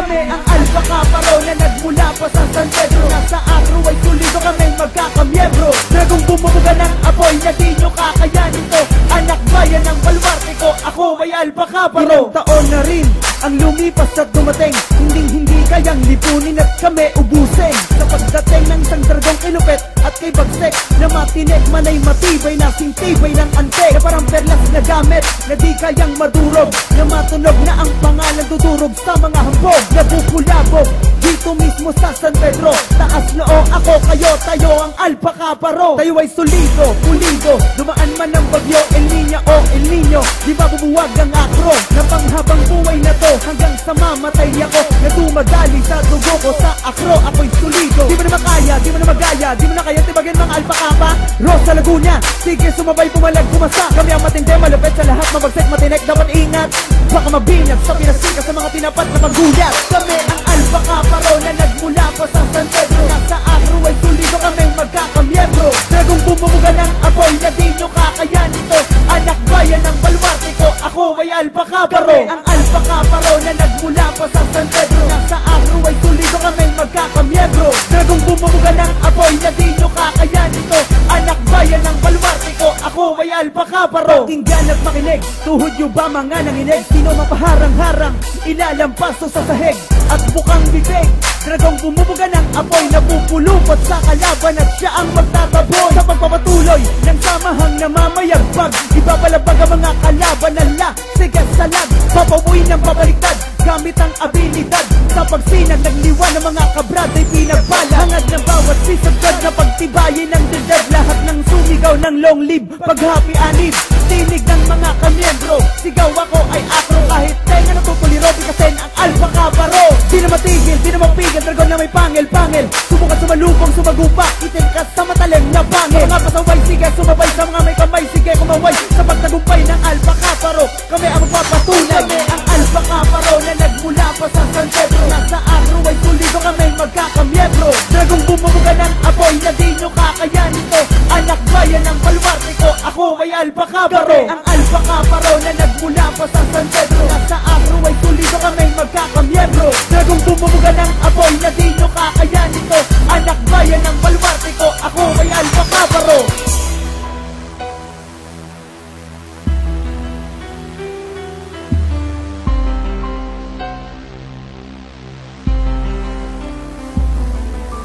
Kami ang Alpha Kaparo na nagmula pa sa San Pedro. Nasa Acro ay tulido kami magkakamiyembro. Dragong bumubuga ng apoy na di nyo kakayanin to. Anak bayan ng baluarte ko, ako ay Alpha Kaparo. Ilang taon na rin ang lumipas at dumating, hindi kayang lipunin at kami ubusin. Sa pagdating ng isang dragong kilupet at kay bagsek na matinik man ay matibay na sintibay ng antek. Na parang perlas na gamit na di kayang madurog, na matunog na ang pangalan dudurog sa mga hambog. Nabubulabog dito mismo sa San Pedro. Taas noo ako, kayo, tayo ang Alpha Kaparo. Tayo ay solido, pulido, dumaan man ng bagyo, El Niño o El Niño. Di ba bubuwag ang Acro na panghabang buhay na to hanggang sa mamatay ako. Na dumadali sa dugo ko sa Acro, ako'y solido. Di mo na makaya, di mo na magaya, di mo na kaya tibagin mga Alpha Kapa. Rosa Laguna, sige sumabay, pumalag, pumasa. Kami ang matindi, malupit sa lahat, mabagsik, matinik, dapat ingat. Baka mabinag sa pinasika sa mga tinapat na paggulat. Kami ang Alpha Kaparo na nagmula pa sa San Pedro. Nasa Acro ay tulido kami magkakamiyembro. Dragong bumubuga ng apoy na di nyo kakayanin to. Anak bayan ng baluarte ko, ako ay Alpha Kaparo. Kami ang Alpha Kaparo na nagmula pa sa San Pedro. Nasa Acro ay tulido kami magkakamiyembro. Dragong bumubuga ng apoy na di nyo kakayanin to. Anak bayan ng baluarte ko, ako ay Alpha Kaparo. Pakinggan at makinig, tuhod nyo ba mga nanginig? Sino mapaharang-harang, ilalampaso sa sahig at bukang bibig. Dragong bumubuga ng apoy na pupulupot sa kalaban at siya ang magtataboy. Sa pagpapatuloy ng samahang namamayagpag, ibabalabag ang mga kalaban na sige salag. Papabuin ng babaliktad gamit ang abilidad. Sa pagsinag nagliwan ng mga kabrad ay pinagpala. Hangad ng bawat sisagad na pagtibayin ng dildad. Lahat ng sumigaw ng long live, paghapi anib. Tinig ng mga kamiyembro, sigaw ako ay Acro. Kahit tenga natutuliro, bikasin ang Alpha Kaparo. Di na matigil, di na mapigil, dragon na may pangil-pangil. Subukan sumalubong, sumagupa, itin ka sa matalim na bangil. Mga pasaway, sige sumabay sa mga may kamay, sige kumaway sa pagtagumpay ng Alpha Kaparo. Kami ang magpapatunay. Kami ang Alpha Kaparo na nagmula pa sa San Pedro. Nasa Acro ay tulido kami magkakamiyembro. Dragong bumubuga ng apoy na di nyo kakayanin to. Anak bayan ng baluarte ko, ako ay Alpha Kaparo. Kami ang Alpha Kaparo na nagmula pa sa San Pedro. Nasa Acro ay tulido kami magkakamiyembro. Dragong bumubuga ng apoy na di nyo kakayanin to. Anak bayan ng baluarte ko, ako ay Alpha Kaparo.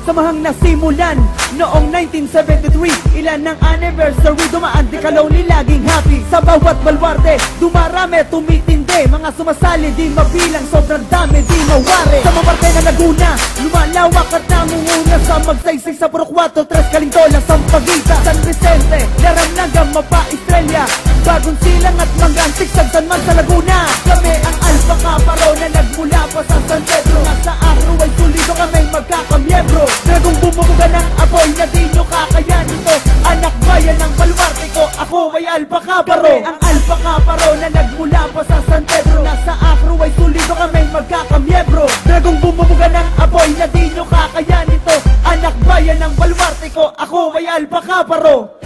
Samahang nasimulan noong 1973. Ilan ng anniversary, dumaan di kaloni laging happy. Sa bawat baluarte, dumarami, tumitindi. Mga sumasali, di mabilang, sobrang dami, di mawari. Sa maparte na Laguna, lumalawak at namumuna. Sa magsaysay sa Puro 4, 3 Kalintola, Sampaguita, San Vicente, Laranaga, Mapa, Estrella, Bagong Silang at Mangan, Sigsag, San Man sa Laguna. Kami ang Alpha Kaparo na nagmula pa sa San Pedro. Nasa Acro ay tulido kami magkakamiyembro. Dragong bumubuga ng apoy na di nyo kakayanin to. Anak bayan ng baluarte ko, ako ay Alpha Kaparo. Kami ang Alpha Kaparo na nagmula pa sa San Pedro. Nasa Acro ay tulido kami magkakamiyembro. Dragong bumubuga ng apoy na di nyo kakayanin to. Anak bayan ng baluarte ko, ako ay Alpha Kaparo.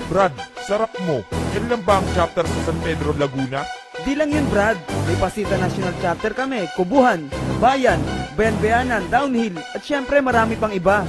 Brad, sarap mo. Yan lang ba ang chapter sa San Pedro, Laguna? Di lang yun, Brad. May Pasita National Chapter kami, Kubuhan, Bayan, Bayan-Bayanan, Downhill, at syempre marami pang iba.